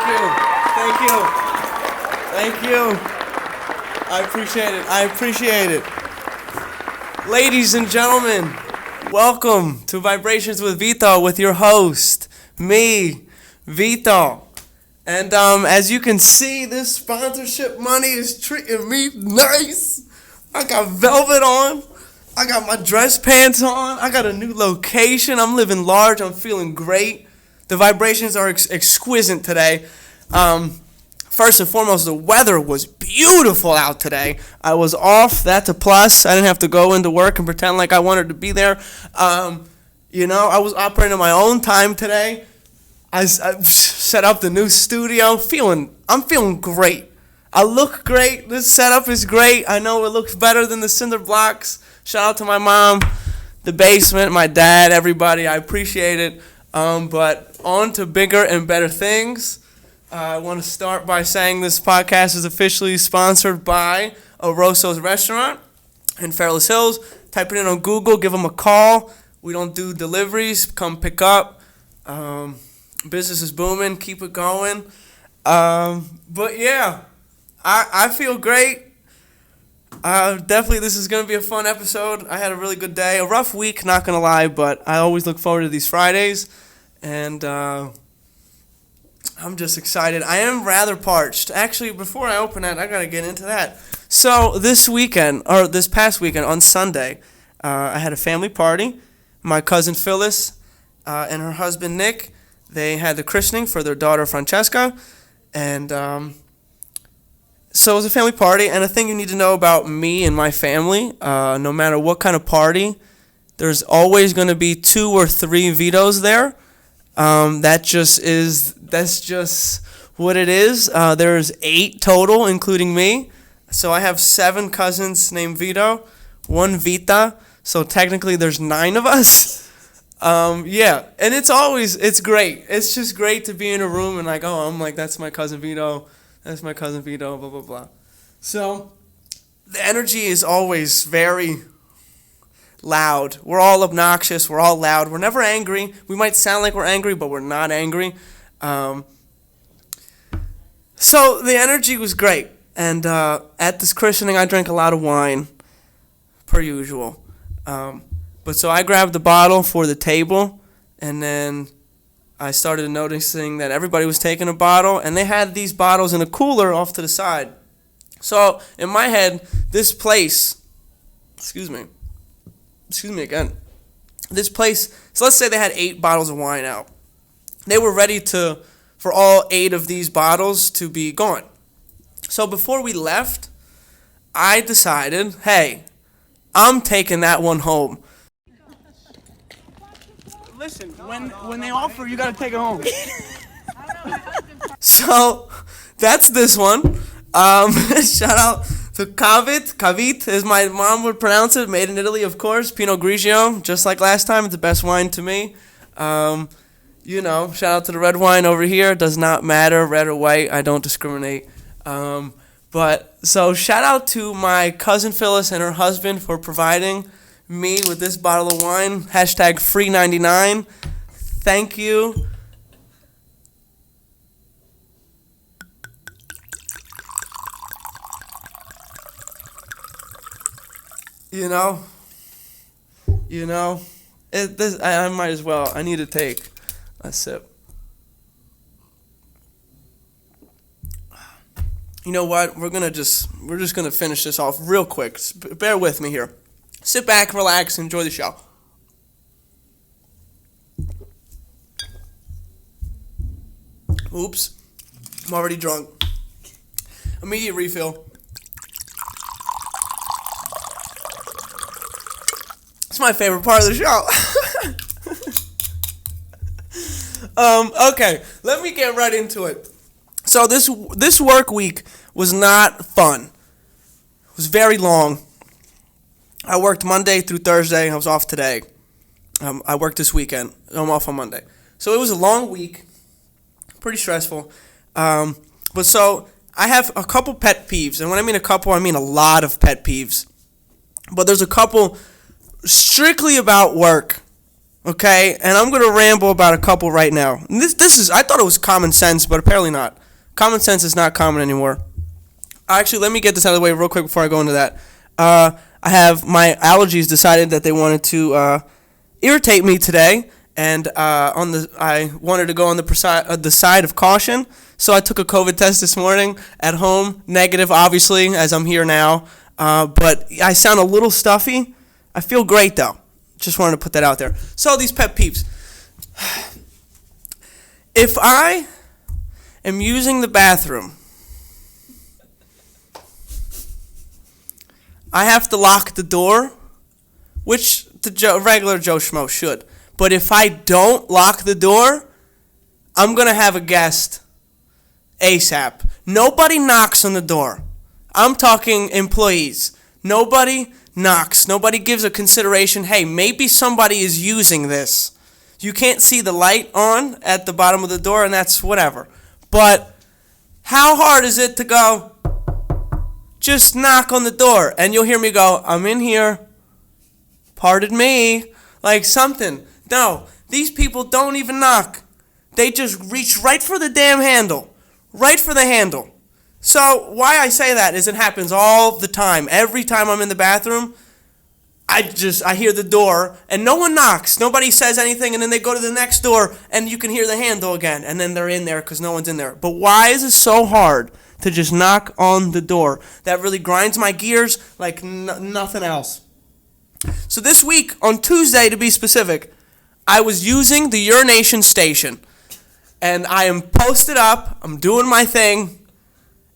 Thank you. I appreciate it. Ladies and gentlemen, welcome to Vibrations with Vito with your host, me, Vito. And as you can see, this sponsorship money is treating me nice. I got velvet on. I got my dress pants on. I got a new location. I'm living large. I'm feeling great. The vibrations are exquisite today. First and foremost, the weather was beautiful out today. I was off. That's a plus. I didn't have to go into work and pretend like I wanted to be there. I was operating on my own time today. I set up the new studio. I'm feeling great. I look great. This setup is great. I know it looks better than the cinder blocks. Shout out to my mom, the basement, my dad, everybody. I appreciate it. But on to bigger and better things. I want to start by saying this podcast is officially sponsored by Oroso's Restaurant in Fairless Hills. Type it in on Google. Give them a call. We don't do deliveries. Come pick up. Business is booming. Keep it going. But yeah, I feel great. Definitely this is going to be a fun episode. I had a really good day. A rough week, not going to lie, but I always look forward to these Fridays. And I'm just excited. I am rather parched. Actually, before I open that, I got to get into that. So this past weekend, on Sunday, I had a family party. My cousin Phyllis and her husband Nick, they had the christening for their daughter Francesca. And so it was a family party. And a thing you need to know about me and my family, no matter what kind of party, there's always going to be 2 or 3 Vitos there. That's just what it is. There's 8 total, including me. So I have 7 cousins named Vito, 1 Vita. So technically there's 9 of us. And it's great. It's just great to be in a room and that's my cousin Vito. That's my cousin Vito, blah, blah, blah. So the energy is always very loud. We're all obnoxious. We're all loud. We're never angry. We might sound like we're angry, but we're not angry. So the energy was great. And at this christening, I drank a lot of wine, per usual. But so I grabbed the bottle for the table, and then I started noticing that everybody was taking a bottle, and they had these bottles in a cooler off to the side. So in my head, this place, excuse me again, this place, so let's say they had 8 bottles of wine out. They were ready for all 8 of these bottles to be gone. So before we left, I decided, hey, I'm taking that one home. Listen, when they offer, you gotta take it home. So that's this one. Shout out to Cavit, as my mom would pronounce it, made in Italy, of course. Pinot Grigio, just like last time, it's the best wine to me. Shout out to the red wine over here. Does not matter, red or white. I don't discriminate. So shout out to my cousin Phyllis and her husband for providing me with this bottle of wine. Hashtag free 99. Thank you. I might as well. I need to take a sip. You know what? We're just gonna finish this off real quick. Bear with me here. Sit back, relax, enjoy the show. Oops, I'm already drunk. Immediate refill. It's my favorite part of the show. Okay, let me get right into it. So this work week was not fun. It was very long. I worked Monday through Thursday. I was off today. I worked this weekend. I'm off on Monday. So it was a long week. Pretty stressful. But so I have a couple pet peeves. And when I mean a couple, I mean a lot of pet peeves. But there's a couple strictly about work. Okay, and I'm gonna ramble about a couple right now. And this is I thought it was common sense, but apparently not. Common sense is not common anymore. Actually, let me get this out of the way real quick before I go into that. I have my allergies decided that they wanted to irritate me today, and I wanted to go on the side of caution. So I took a COVID test this morning at home, negative, obviously, as I'm here now. But I sound a little stuffy. I feel great though. Just wanted to put that out there. So these pet peeves. If I am using the bathroom, I have to lock the door, which the regular Joe Schmo should. But if I don't lock the door, I'm going to have a guest ASAP. Nobody knocks on the door. I'm talking employees. Nobody knocks. Nobody gives a consideration, hey, maybe somebody is using this. You can't see the light on at the bottom of the door, and that's whatever. But how hard is it to go, just knock on the door, and you'll hear me go, I'm in here. Pardon me. Like something. No, these people don't even knock. They just reach right for the damn handle. Right for the handle. So why I say that is it happens all the time. Every time I'm in the bathroom, I hear the door and no one knocks. Nobody says anything, and then they go to the next door and you can hear the handle again, and then they're in there because no one's in there. But why is it so hard to just knock on the door? That really grinds my gears like nothing else. So this week, on Tuesday to be specific, I was using the urination station. And I am posted up, I'm doing my thing,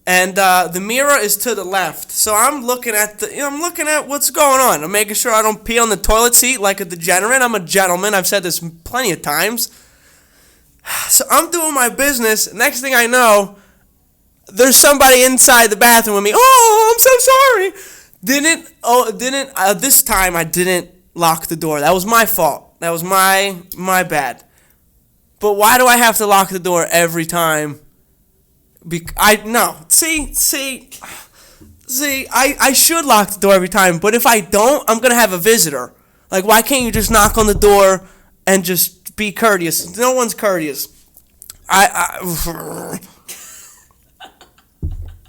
and the mirror is to the left. So I'm looking at what's going on. I'm making sure I don't pee on the toilet seat like a degenerate. I'm a gentleman. I've said this plenty of times. So I'm doing my business. Next thing I know, there's somebody inside the bathroom with me. Oh, I'm so sorry. This time I didn't lock the door. That was my fault. That was my bad. But why do I have to lock the door every time? I should lock the door every time, but if I don't, I'm going to have a visitor. Like, why can't you just knock on the door and just be courteous? No one's courteous.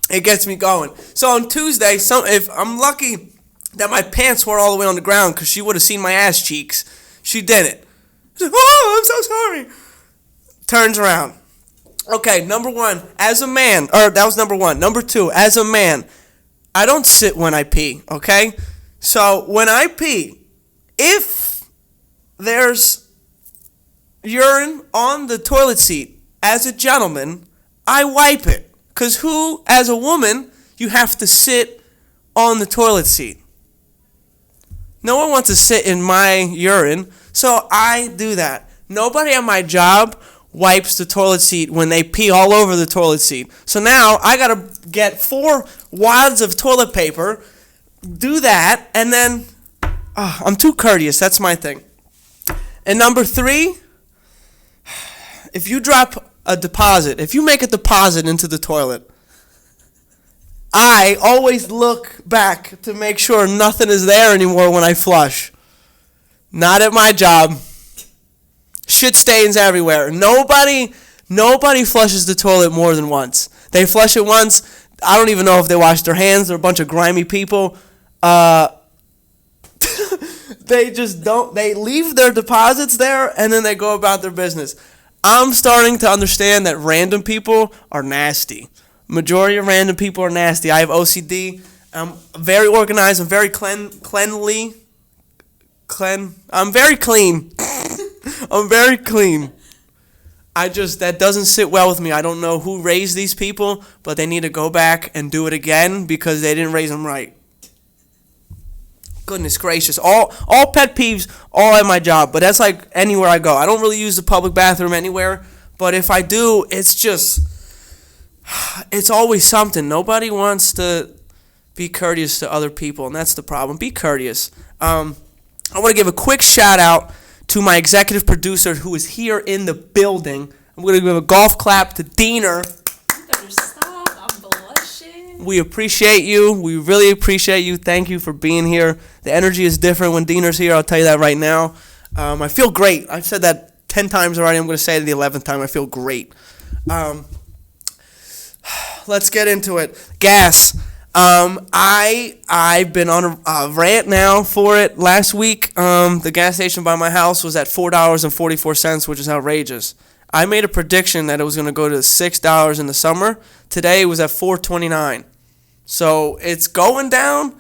It gets me going. So on Tuesday, if I'm lucky that my pants were all the way on the ground because she would have seen my ass cheeks. She didn't. She said, oh, I'm so sorry. Turns around. Okay, number one, as a man, or that was number one. Number two, as a man, I don't sit when I pee, okay? So when I pee, if there's urine on the toilet seat, as a gentleman, I wipe it. Because as a woman, you have to sit on the toilet seat. No one wants to sit in my urine, so I do that. Nobody at my job wipes the toilet seat when they pee all over the toilet seat. So now I gotta get 4 wads of toilet paper, do that, and then I'm too courteous. That's my thing. And number 3, if you drop a deposit, if you make a deposit into the toilet, I always look back to make sure nothing is there anymore when I flush. Not at my job. Shit stains everywhere. Nobody flushes the toilet more than once. They flush it once. I don't even know if they wash their hands. They're a bunch of grimy people. They just don't. They leave their deposits there and then they go about their business. I'm starting to understand that random people are nasty. Majority of random people are nasty. I have OCD. I'm very organized. I'm very cleanly. I'm very clean. I'm very clean. That doesn't sit well with me. I don't know who raised these people, but they need to go back and do it again because they didn't raise them right. Goodness gracious. All pet peeves, all at my job, but that's like anywhere I go. I don't really use the public bathroom anywhere, but if I do, it's always something. Nobody wants to be courteous to other people, and that's the problem. Be courteous. I want to give a quick shout out to my executive producer who is here in the building. I'm going to give a golf clap to Diener. You better stop. I'm blushing. We appreciate you. We really appreciate you. Thank you for being here. The energy is different when Diener's here. I'll tell you that right now. I feel great. I've said that 10 times already. I'm going to say it the 11th time. I feel great. Let's get into it. Gas. I've been on a rant now for it. Last week, the gas station by my house was at $4.44, which is outrageous. I made a prediction that it was going to go to $6 in the summer. Today it was at $4.29. So it's going down.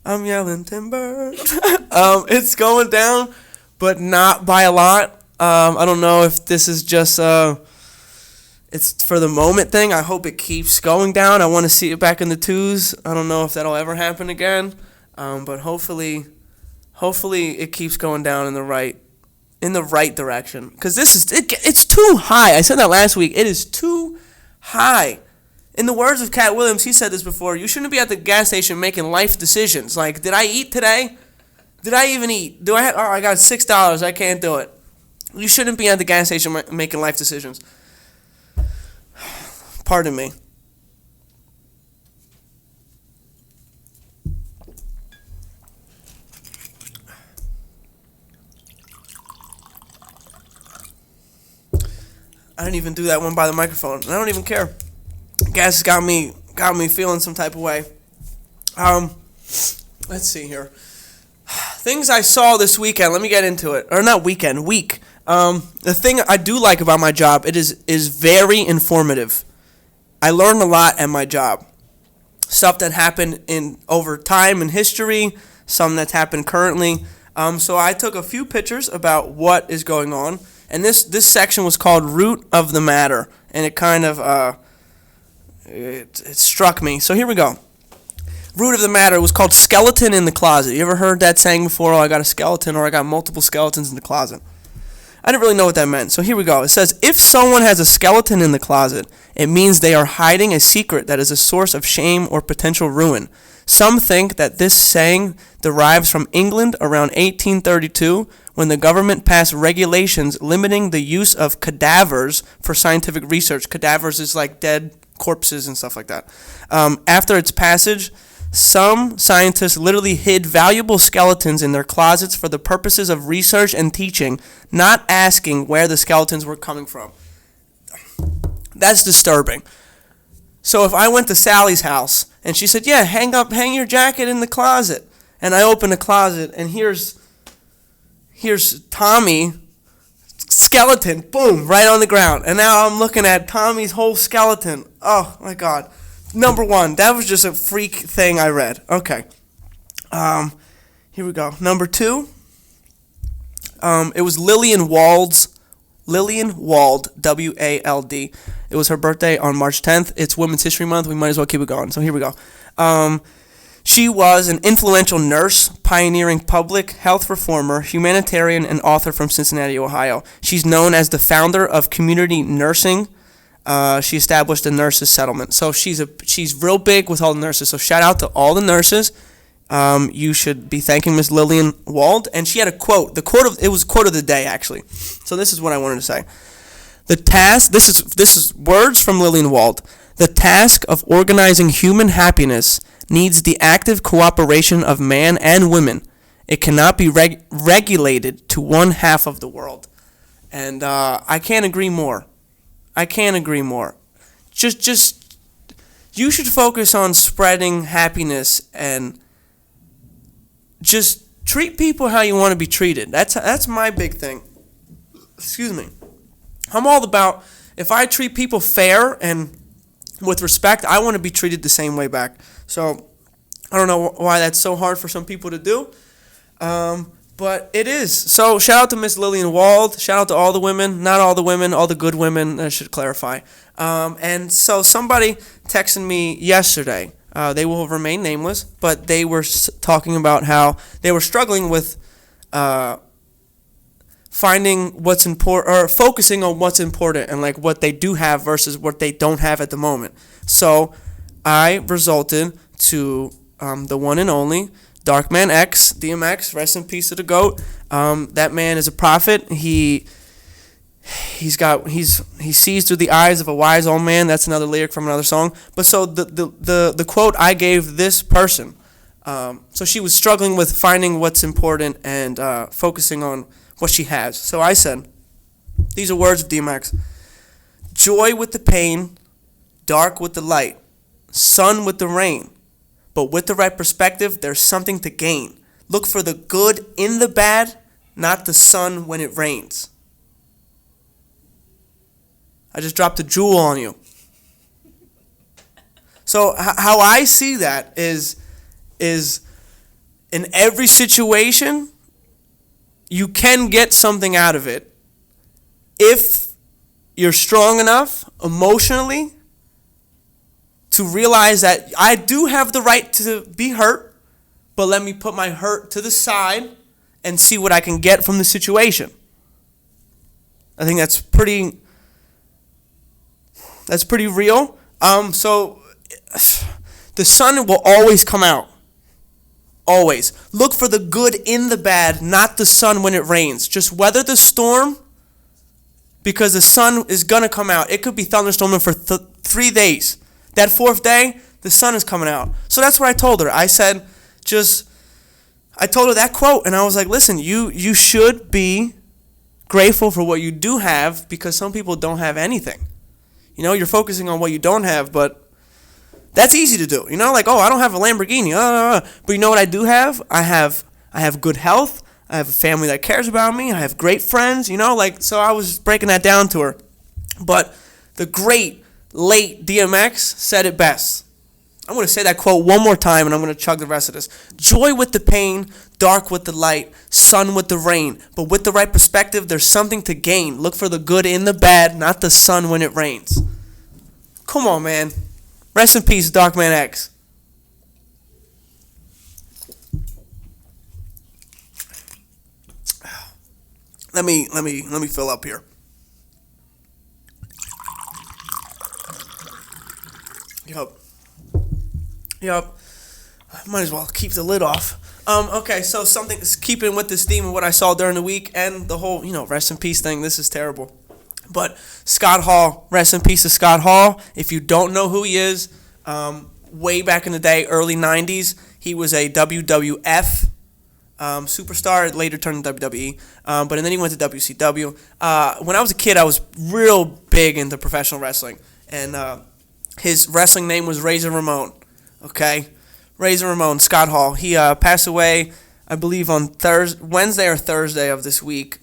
I'm yelling timber. It's going down, but not by a lot. I don't know if this is just it's for the moment thing. I hope it keeps going down. I want to see it back in the twos. I don't know if that'll ever happen again, but hopefully it keeps going down in the right direction. Because it's too high. I said that last week. It is too high. In the words of Cat Williams, he said this before. You shouldn't be at the gas station making life decisions. Like, did I eat today? Did I even eat? I got $6. I can't do it. You shouldn't be at the gas station making life decisions. Pardon me. I didn't even do that one by the microphone. I don't even care. Gas got me feeling some type of way. Let's see here. Things I saw this weekend. Let me get into it. Or not weekend, week. The thing I do like about my job, it is very informative. I learned a lot at my job. Stuff that happened over time in history, some that's happened currently. So I took a few pictures about what is going on. And this section was called Root of the Matter. And it kind of it struck me. So here we go. Root of the matter was called skeleton in the closet. You ever heard that saying before? Oh, I got a skeleton, or I got multiple skeletons in the closet. I didn't really know what that meant. So here we go. It says, if someone has a skeleton in the closet, it means they are hiding a secret that is a source of shame or potential ruin. Some think that this saying derives from England around 1832, when the government passed regulations limiting the use of cadavers for scientific research. Cadavers is like dead corpses and stuff like that. After its passage, some scientists literally hid valuable skeletons in their closets for the purposes of research and teaching, not asking where the skeletons were coming from. That's disturbing. So if I went to Sally's house and she said, yeah, hang your jacket in the closet, and I open the closet and here's Tommy, skeleton, boom, right on the ground. And now I'm looking at Tommy's whole skeleton. Oh my God. Number one, that was just a freak thing I read. Okay. Here we go. Number two, it was Lillian Wald, W-A-L-D. It was her birthday on March 10th. It's Women's History Month. We might as well keep it going. So here we go. She was an influential nurse, pioneering public health reformer, humanitarian, and author from Cincinnati, Ohio. She's known as the founder of community nursing. She established a nurses settlement. So she's real big with all the nurses. So shout out to all the nurses. You should be thanking Miss Lillian Wald. And she had a quote. It was quote of the day, actually. So this is what I wanted to say. This is words from Lillian Wald. The task of organizing human happiness needs the active cooperation of man and women. It cannot be regulated to one half of the world. And I can't agree more. Just you should focus on spreading happiness and just treat people how you want to be treated. That's my big thing. Excuse me. I'm all about, if I treat people fair and with respect, I want to be treated the same way back. So I don't know why that's so hard for some people to do, but it is. So shout out to Miss Lillian Wald. Shout out to all the women, not all the women, all the good women. I should clarify. And so somebody texted me yesterday. They will remain nameless, but they were talking about how they were struggling with finding what's important, or focusing on what's important and like what they do have versus what they don't have at the moment. So I resorted to the one and only Darkman X, DMX, rest in peace to the GOAT. That man is a prophet. He sees through the eyes of a wise old man. That's another lyric from another song. But so the quote I gave this person, so she was struggling with finding what's important and focusing on what she has. So I said, these are words of DMX. Joy with the pain, dark with the light, sun with the rain. But with the right perspective, there's something to gain. Look for the good in the bad, not the sun when it rains. I just dropped a jewel on you. So how I see that is in every situation, you can get something out of it if you're strong enough emotionally to realize that I do have the right to be hurt, but let me put my hurt to the side and see what I can get from the situation. I think that's pretty real. So the sun will always come out. Always. Look for the good in the bad, not the sun when it rains. Just weather the storm because the sun is going to come out. It could be thunderstorming for 3 days. That 4th day, the sun is coming out. So that's what I told her. I said, I told her that quote, and I was like, listen, you should be grateful for what you do have because some people don't have anything. You know, you're focusing on what you don't have, but that's easy to do. You know, like, oh, I don't have a Lamborghini. But you know what I do have? I have good health. I have a family that cares about me. I have great friends, you know, like, so I was breaking that down to her. But the great late DMX said it best. I'm going to say that quote one more time, and I'm going to chug the rest of this. Joy with the pain, dark with the light, sun with the rain. But with the right perspective, there's something to gain. Look for the good in the bad, not the sun when it rains. Come on, man. Rest in peace, Darkman X. Let me fill up here. Yup. Might as well keep the lid off. Okay, so something keeping with this theme of what I saw during the week and the whole, rest in peace thing. This is terrible. But Scott Hall, rest in peace to Scott Hall. If you don't know who he is, way back in the day, early 90s, he was a WWF superstar, later turned to WWE, but then he went to WCW. When I was a kid, I was real big into professional wrestling, and his wrestling name was Razor Ramon, okay? Razor Ramon, Scott Hall. He passed away, I believe, on Wednesday or Thursday of this week,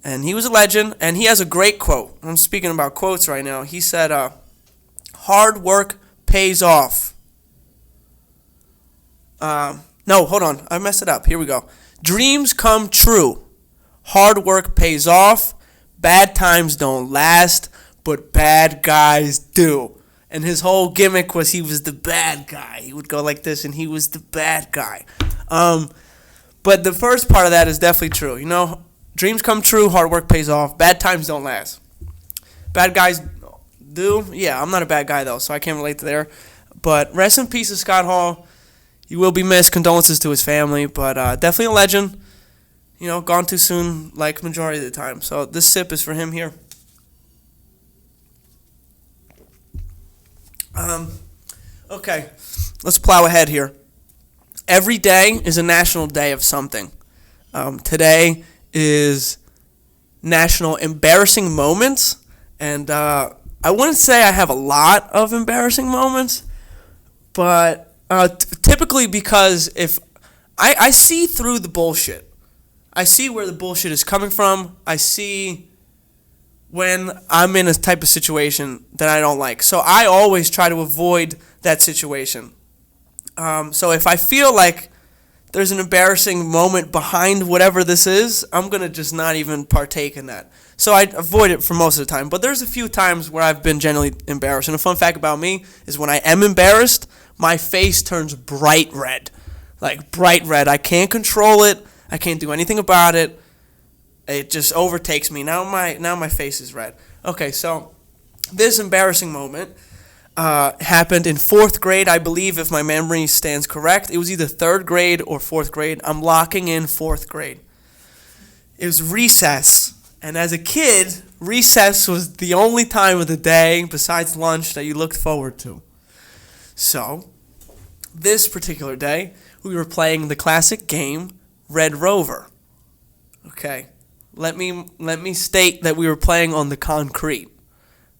and he was a legend, and he has a great quote. I'm speaking about quotes right now. He said, hard work pays off. No, hold on. I messed it up. Here we go. Dreams come true. Hard work pays off. Bad times don't last, but bad guys do. And his whole gimmick was he was the bad guy. He would go like this, and he was the bad guy. But the first part of that is definitely true. You know, dreams come true. Hard work pays off. Bad times don't last. Bad guys do. Yeah, I'm not a bad guy, though, so I can't relate to there. But rest in peace to Scott Hall. He will be missed. Condolences to his family, but definitely a legend. You know, gone too soon, like majority of the time. So this sip is for him here. Okay, let's plow ahead here. Every day is a national day of something. Today is National Embarrassing Moments, and I wouldn't say I have a lot of embarrassing moments, but typically because if I see through the bullshit. I see where the bullshit is coming from. I see when I'm in a type of situation that I don't like. So I always try to avoid that situation. So if I feel like there's an embarrassing moment behind whatever this is, I'm going to just not even partake in that. So I avoid it for most of the time. But there's a few times where I've been genuinely embarrassed. And a fun fact about me is when I am embarrassed, my face turns bright red. Like bright red. I can't control it. I can't do anything about it. It just overtakes me. Now my face is red. Okay, so this embarrassing moment happened in 4th grade, I believe, if my memory stands correct. It was either 3rd grade or 4th grade. I'm locking in 4th grade. It was recess. And as a kid, recess was the only time of the day besides lunch that you looked forward to. So, this particular day, we were playing the classic game, Red Rover. Okay. Let me state that we were playing on the concrete.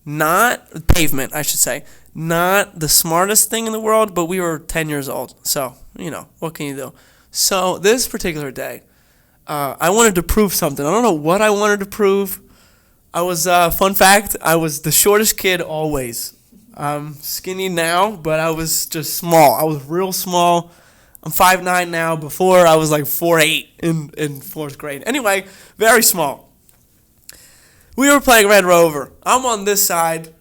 Not pavement, I should say. Not the smartest thing in the world, but we were 10 years old. So, what can you do? So, this particular day, I wanted to prove something. I don't know what I wanted to prove. I was, fun fact, I was the shortest kid always. I'm skinny now, but I was just small. I was real small. I'm 5'9" now. Before, I was like 4'8" in fourth grade. Anyway, very small. We were playing Red Rover. I'm on this side.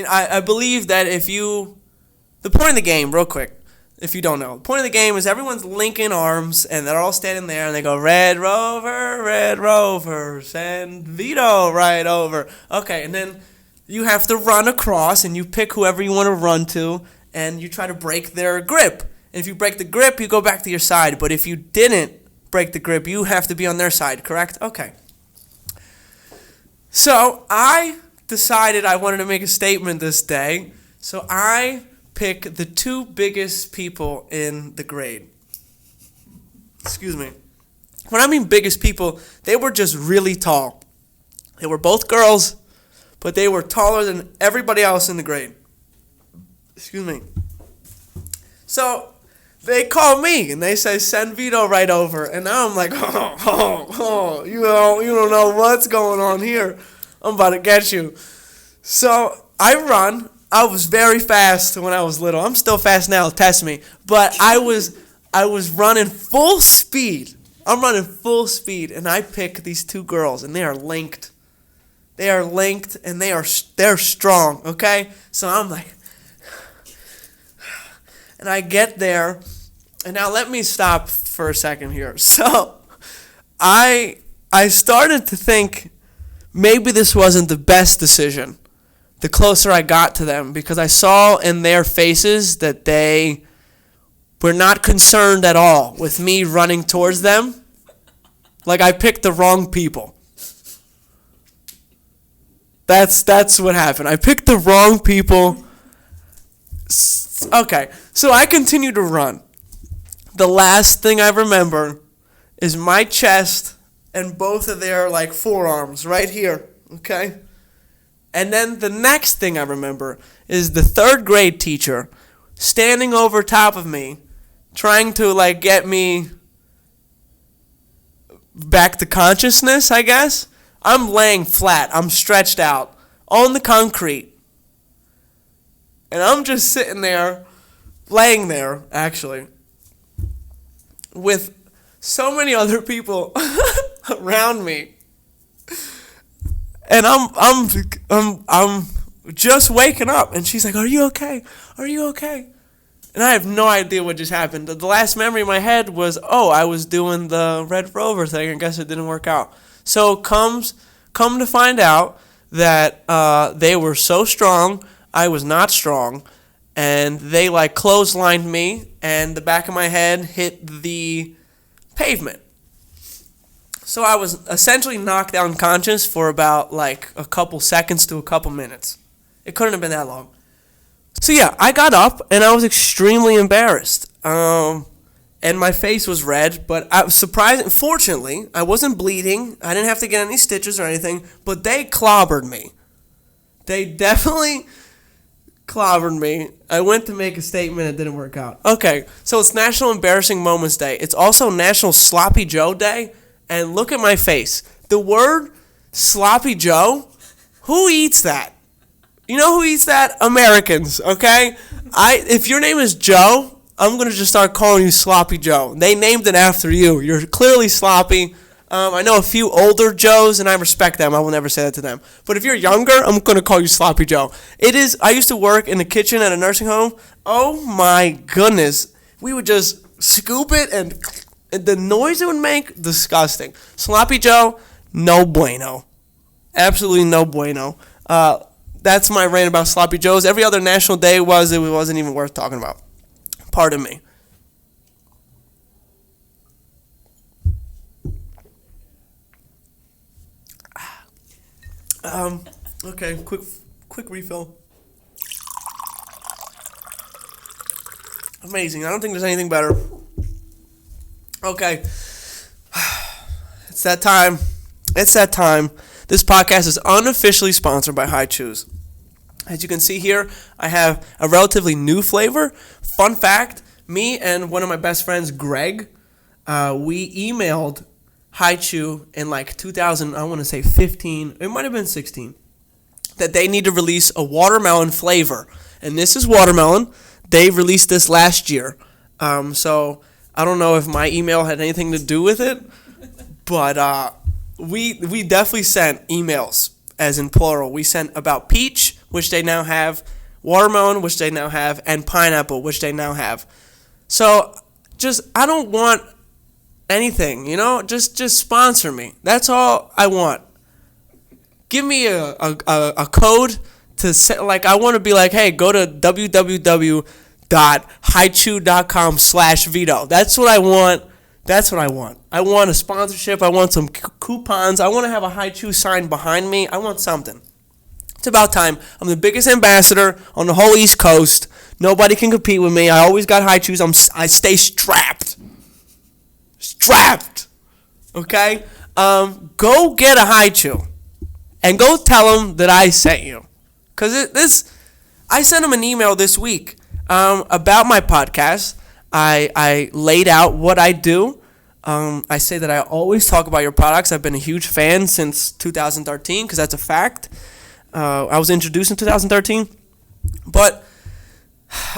I believe that the point of the game, real quick, if you don't know, the point of the game is everyone's linking arms, and they're all standing there, and they go, Red Rover, send Vito right over. Okay, and then you have to run across, and you pick whoever you want to run to, and you try to break their grip. And if you break the grip, you go back to your side. But if you didn't break the grip, you have to be on their side, correct? Okay. So I decided I wanted to make a statement this day. So I pick the two biggest people in the grade. Excuse me. When I mean biggest people, they were just really tall. They were both girls, but they were taller than everybody else in the grade. Excuse me. So they call me and they say, send Vito right over. And now I'm like, you don't know what's going on here. I'm about to get you. So I run. I was very fast when I was little. I'm still fast now. Test me. But I was running full speed. I'm running full speed, and I pick these two girls, and they are linked. They are linked, and they're strong. Okay. So I'm like, and I get there, and now let me stop for a second here. So I started to think maybe this wasn't the best decision the closer I got to them, because I saw in their faces that they were not concerned at all with me running towards them. Like I picked the wrong people. That's what happened. I picked the wrong people. Okay, so I continue to run. The last thing I remember is my chest and both of their forearms right here, okay? And then the next thing I remember is the third grade teacher standing over top of me, trying to get me back to consciousness, I guess. I'm laying flat. I'm stretched out on the concrete. And I'm just sitting there, laying there, actually, with so many other people around me. And I'm just waking up, and she's like, "Are you okay? Are you okay?" And I have no idea what just happened. The last memory in my head was, I was doing the Red Rover thing. I guess it didn't work out. So come to find out that they were so strong, I was not strong, and they clotheslined me, and the back of my head hit the pavement. So I was essentially knocked unconscious for about a couple seconds to a couple minutes. It couldn't have been that long. So yeah, I got up and I was extremely embarrassed. And my face was red, but I was surprised. Fortunately, I wasn't bleeding. I didn't have to get any stitches or anything, but they clobbered me. They definitely clobbered me. I went to make a statement, it didn't work out. Okay, so it's National Embarrassing Moments Day. It's also National Sloppy Joe Day. And look at my face. The word Sloppy Joe, who eats that? You know who eats that? Americans, okay? If your name is Joe, I'm going to just start calling you Sloppy Joe. They named it after you. You're clearly sloppy. I know a few older Joes, and I respect them. I will never say that to them. But if you're younger, I'm going to call you Sloppy Joe. I used to work in the kitchen at a nursing home. Oh, my goodness. We would just scoop it, and the noise it would make, disgusting. Sloppy Joe, no bueno. Absolutely no bueno. That's my rant about Sloppy Joes. Every other national day it wasn't even worth talking about. Pardon me. Okay, quick refill. Amazing. I don't think there's anything better. Okay. It's It's that time. It's that time. This podcast is unofficially sponsored by HiChew. As you can see here, I have a relatively new flavor. Fun fact, me and one of my best friends, Greg, we emailed HiChew in like 2000, I want to say 15, it might have been 16, that they need to release a watermelon flavor. And this is watermelon. They released this last year. So I don't know if my email had anything to do with it, but we definitely sent emails, as in plural. We sent about peach, which they now have, watermelon, which they now have, and pineapple, which they now have. So I don't want anything, just sponsor me. That's all I want. Give me a code to set, like, I want to be like, hey, go to www.hichew.com/Vito. That's what I want. That's what I want. I want a sponsorship. I want some coupons. I want to have a HiChew sign behind me. I want something. It's about time. I'm the biggest ambassador on the whole East Coast. Nobody can compete with me. I always got HiChews. I stay strapped. Strapped. Okay? Go get a HiChew. And go tell them that I sent you. Because I sent them an email this week about my podcast. I laid out what I do. I say that I always talk about your products. I've been a huge fan since 2013 because that's a fact. I was introduced in 2013. But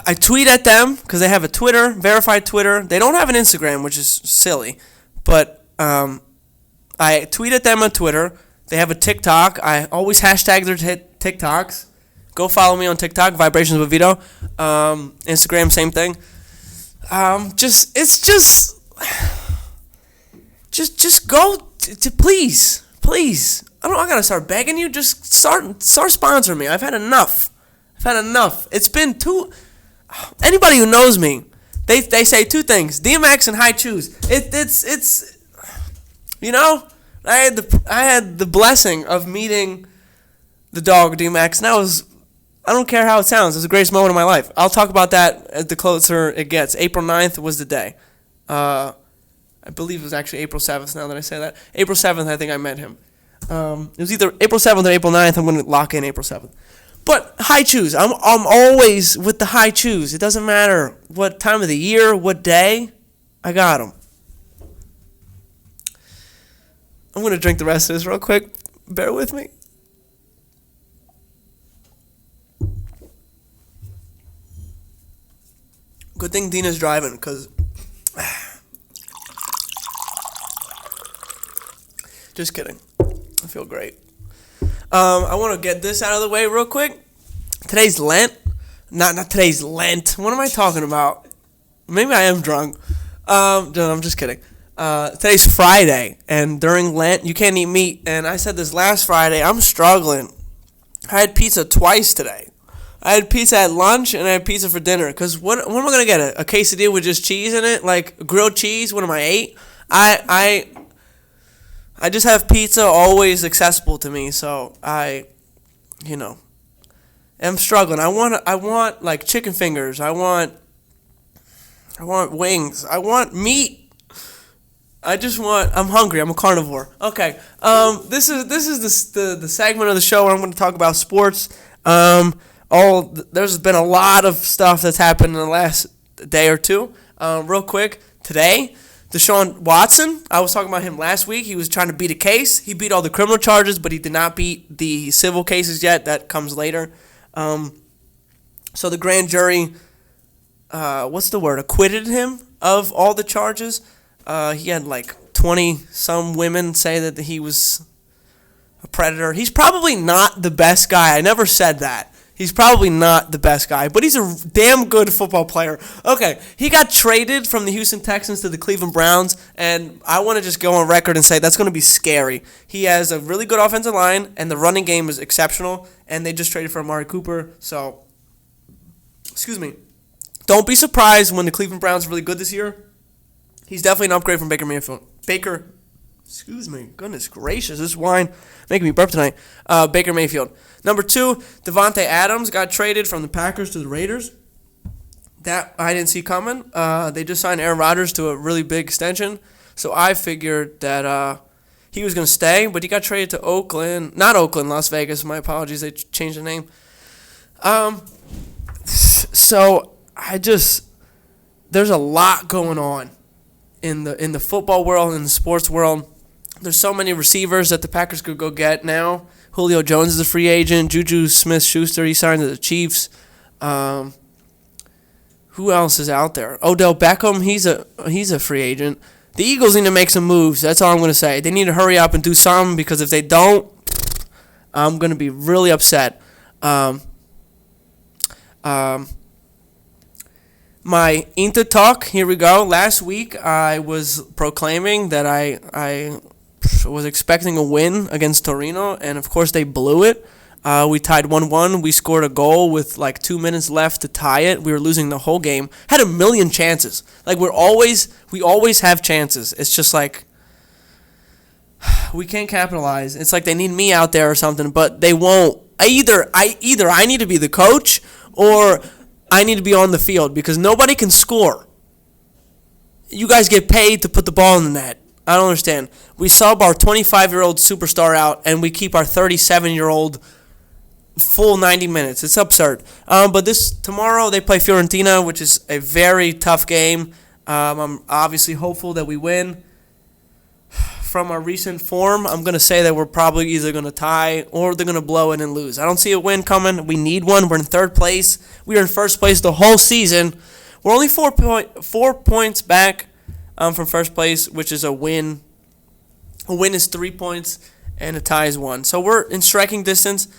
I tweet at them because they have a Twitter, verified Twitter. They don't have an Instagram, which is silly. But I tweet at them on Twitter. They have a TikTok. I always hashtag their TikToks. Go follow me on TikTok, Vibrations with Vito. Instagram, same thing. Just go to please. I gotta start begging you. Just start sponsoring me. I've had enough. It's been anybody who knows me, they say two things: DMX and HiChew. It's I had the blessing of meeting the dog DMX, and I don't care how it sounds. It's the greatest moment of my life. I'll talk about that as the closer it gets. April 9th was the day. I believe it was actually April 7th now that I say that. April 7th, I think I met him. It was either April 7th or April 9th. I'm going to lock in April 7th. But HiChew. I'm always with the HiChew. It doesn't matter what time of the year, what day. I got them. I'm going to drink the rest of this real quick. Bear with me. Good thing Dina's driving, because... Just kidding. I feel great. I want to get this out of the way real quick. Today's Lent. Not today's Lent. What am I talking about? Maybe I am drunk. No, I'm just kidding. Today's Friday, and during Lent, you can't eat meat. And I said this last Friday, I'm struggling. I had pizza twice today. I had pizza at lunch, and I had pizza for dinner. Because what am I going to get? A quesadilla with just cheese in it? Like grilled cheese? What am I, 8? I just have pizza always accessible to me, so I'm struggling. I want like chicken fingers. I want wings. I want meat. I'm hungry. I'm a carnivore. Okay. This is the segment of the show where I'm going to talk about sports. There's been a lot of stuff that's happened in the last day or two. Real quick, today, Deshaun Watson, I was talking about him last week. He was trying to beat a case. He beat all the criminal charges, but he did not beat the civil cases yet. That comes later. So the grand jury, acquitted him of all the charges. He had like 20-some women say that he was a predator. He's probably not the best guy. I never said that. He's probably not the best guy, but he's a damn good football player. Okay, he got traded from the Houston Texans to the Cleveland Browns, and I want to just go on record and say that's going to be scary. He has a really good offensive line, and the running game is exceptional, and they just traded for Amari Cooper, so, don't be surprised when the Cleveland Browns are really good this year. He's definitely an upgrade from Baker Mayfield. Goodness gracious, this wine making me burp tonight. Baker Mayfield. Number 2, Devontae Adams got traded from the Packers to the Raiders. That I didn't see coming. They just signed Aaron Rodgers to a really big extension. So I figured that he was going to stay, but he got traded to Oakland. Not Oakland, Las Vegas. My apologies. They changed the name. So there's a lot going on in the football world, in the sports world. There's so many receivers that the Packers could go get now. Julio Jones is a free agent. Juju Smith-Schuster, he signed to the Chiefs. Who else is out there? Odell Beckham, he's a free agent. The Eagles need to make some moves. That's all I'm going to say. They need to hurry up and do something, because if they don't, I'm going to be really upset. My Inter talk, here we go. Last week, I was proclaiming that I was expecting a win against Torino, and of course they blew it. We tied 1-1. We scored a goal with like 2 minutes left to tie it. We were losing the whole game. Had a million chances. Like we always have chances. It's just like we can't capitalize. It's like they need me out there or something, but they won't. Either I need to be the coach or I need to be on the field, because nobody can score. You guys get paid to put the ball in the net. I don't understand. We sub our 25-year-old superstar out, and we keep our 37-year-old full 90 minutes. It's absurd. But tomorrow they play Fiorentina, which is a very tough game. I'm obviously hopeful that we win. From our recent form, I'm going to say that we're probably either going to tie or they're going to blow it and lose. I don't see a win coming. We need one. We're in third place. We were in first place the whole season. We're only 4 points back from first place, which is a win. A win is 3 points, and a tie is 1. So we're in striking distance,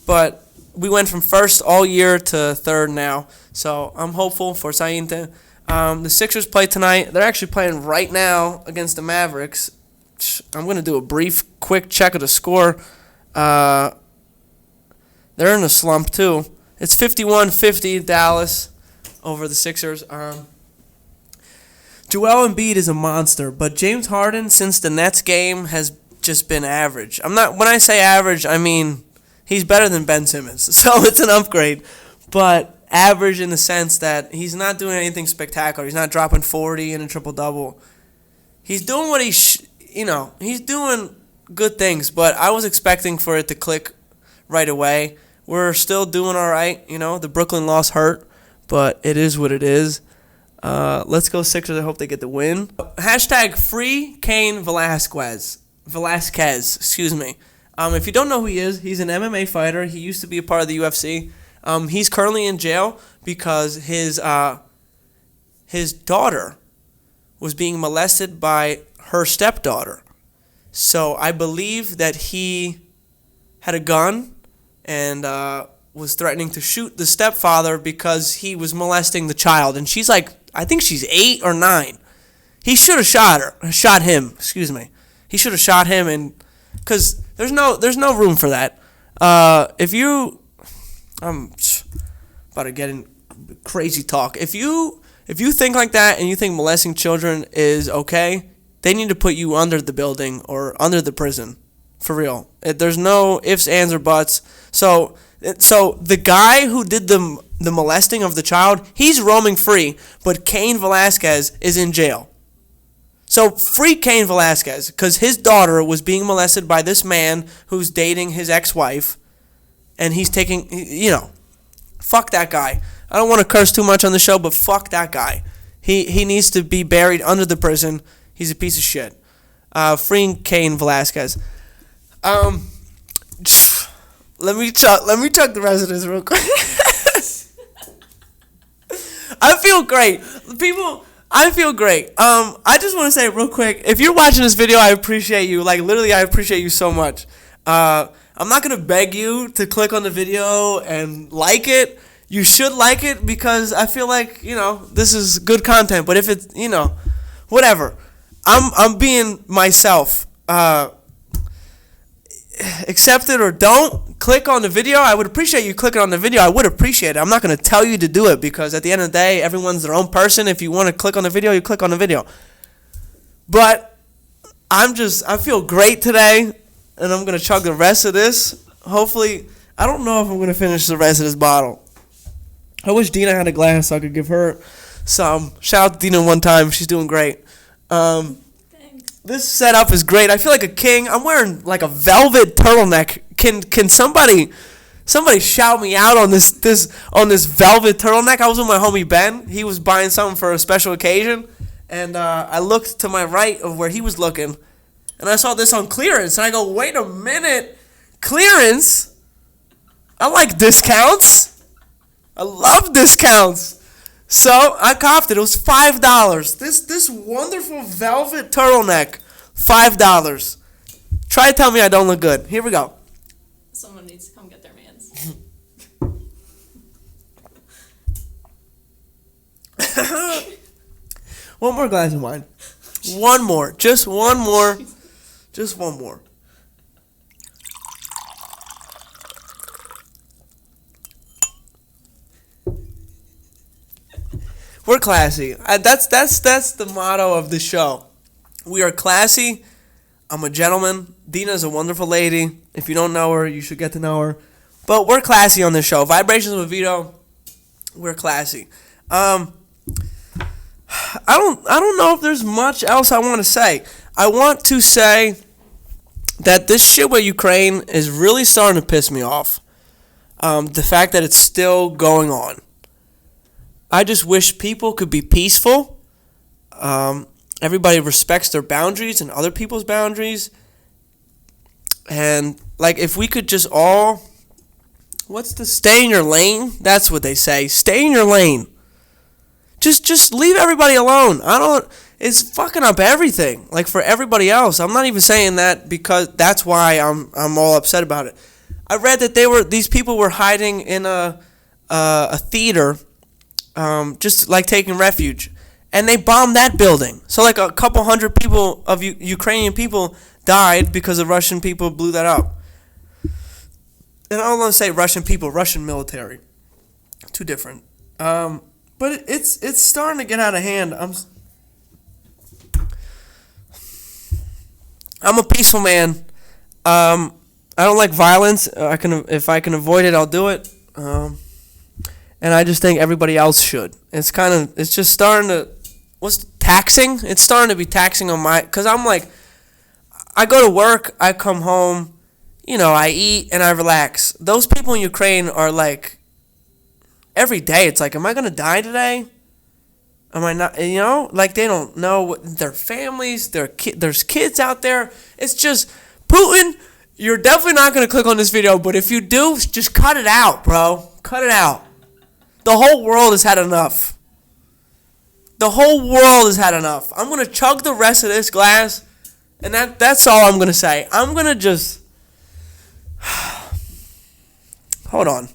but we went from first all year to third now. So I'm hopeful for Sainte. The Sixers play tonight. They're actually playing right now against the Mavericks. I'm going to do a quick check of the score. They're in a slump, too. It's 51-50 Dallas over the Sixers. Joel Embiid is a monster, but James Harden, since the Nets game, has just been average. When I say average, I mean he's better than Ben Simmons, so it's an upgrade. But average in the sense that he's not doing anything spectacular. He's not dropping 40 in a triple-double. He's doing what he's doing good things, but I was expecting for it to click right away. We're still doing all right. The Brooklyn loss hurt, but it is what it is. Let's go Sixers. I hope they get the win. Hashtag free Cain Velasquez. Excuse me. If you don't know who he is, he's an MMA fighter. He used to be a part of the UFC. He's currently in jail because his daughter was being molested by her stepdaughter. So I believe that he had a gun and was threatening to shoot the stepfather because he was molesting the child. And she's like, I think she's 8 or 9. He should have shot him. Excuse me. He should have shot him, and because there's no room for that. I'm about to get in crazy talk. If you think like that and you think molesting children is okay, they need to put you under the building or under the prison, for real. There's no ifs, ands, or buts. So the guy who did the molesting of the child, he's roaming free, but Cain Velasquez is in jail. So free Cain Velasquez, because his daughter was being molested by this man who's dating his ex-wife, and he's taking, fuck that guy. I don't want to curse too much on the show, but fuck that guy. He needs to be buried under the prison. He's a piece of shit. Freeing Cain Velasquez. Let me chuck the rest of this real quick. I feel great. I feel great. I just want to say real quick, if you're watching this video, I appreciate you. Like, literally, I appreciate you so much. I'm not going to beg you to click on the video and like it. You should like it because I feel like, this is good content. But if it's, whatever. I'm being myself. Accept it or don't. Click on the video. I would appreciate you clicking on the video. I would appreciate it. I'm not going to tell you to do it because at the end of the day, everyone's their own person. If you want to click on the video, you click on the video. But I feel great today, and I'm going to chug the rest of this. Hopefully, I don't know if I'm going to finish the rest of this bottle. I wish Dina had a glass so I could give her some. Shout out to Dina one time. She's doing great. Thanks. This setup is great. I feel like a king. I'm wearing like a velvet turtleneck. Can somebody shout me out on this velvet turtleneck? I was with my homie Ben. He was buying something for a special occasion, and I looked to my right of where he was looking, and I saw this on clearance, and I go, wait a minute, clearance? I like discounts. I love discounts. So I copped it. It was $5. This wonderful velvet turtleneck, $5. Try to tell me I don't look good. Here we go. Someone needs to come get their mans. One more glass of wine. One more. Just one more. Just one more. We're classy. That's the motto of the show. We are classy. I'm a gentleman. Dina's a wonderful lady. If you don't know her, you should get to know her. But we're classy on this show. Vibrations with Vito. We're classy. I don't know if there's much else I want to say. I want to say that this shit with Ukraine is really starting to piss me off. The fact that it's still going on. I just wish people could be peaceful. Everybody respects their boundaries and other people's boundaries. And, like, if we could just all... stay in your lane? That's what they say. Stay in your lane. Just leave everybody alone. It's fucking up everything. Like, for everybody else. I'm not even saying that because that's why I'm all upset about it. I read that these people were hiding in a theater, just like taking refuge, and they bombed that building. So like a couple hundred people of Ukrainian people died because the Russian people blew that up. And I don't want to say Russian people, Russian military, two different. But it's starting to get out of hand. I'm a peaceful man. I don't like violence. If I can avoid it, I'll do it. And I just think everybody else should. It's just starting to, taxing? It's starting to be taxing on because I'm like, I go to work, I come home, I eat and I relax. Those people in Ukraine are like, every day it's like, am I going to die today? Am I not, like they don't know their families, there's kids out there. It's just, Putin, you're definitely not going to click on this video, but if you do, just cut it out, bro. Cut it out. The whole world has had enough. The whole world has had enough. I'm going to chug the rest of this glass, and that's all I'm going to say. I'm going to just... Hold on.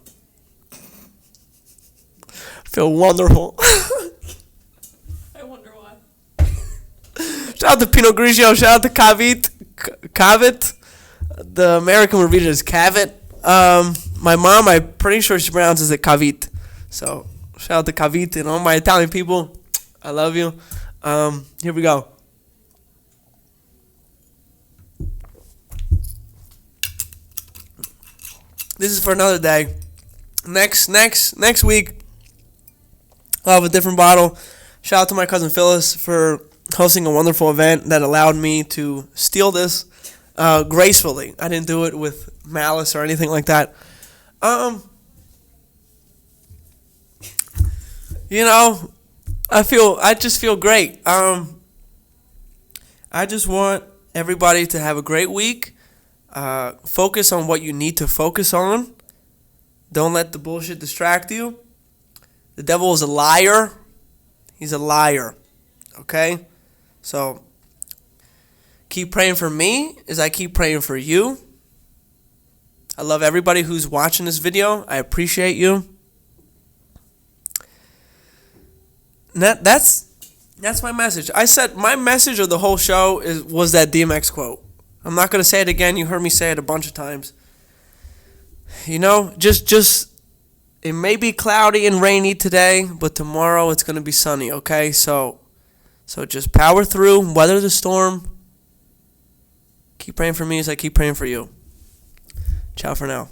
I feel wonderful. I wonder why. Shout out to Pinot Grigio. Shout out to Cavit. The American will read it as Cavit. My mom, I'm pretty sure she pronounces it Cavit. So, shout out to Cavit and all my Italian people. I love you. Here we go. This is for another day. Next week, I'll have a different bottle. Shout out to my cousin Phyllis for hosting a wonderful event that allowed me to steal this gracefully. I didn't do it with malice or anything like that. I just feel great. I just want everybody to have a great week. Focus on what you need to focus on. Don't let the bullshit distract you. The devil is a liar. He's a liar. Okay? So, keep praying for me as I keep praying for you. I love everybody who's watching this video. I appreciate you. That's my message. I said my message of the whole show was that DMX quote. I'm not going to say it again. You heard me say it a bunch of times. Just it may be cloudy and rainy today, but tomorrow it's going to be sunny, okay? So just power through, weather the storm. Keep praying for me as I keep praying for you. Ciao for now.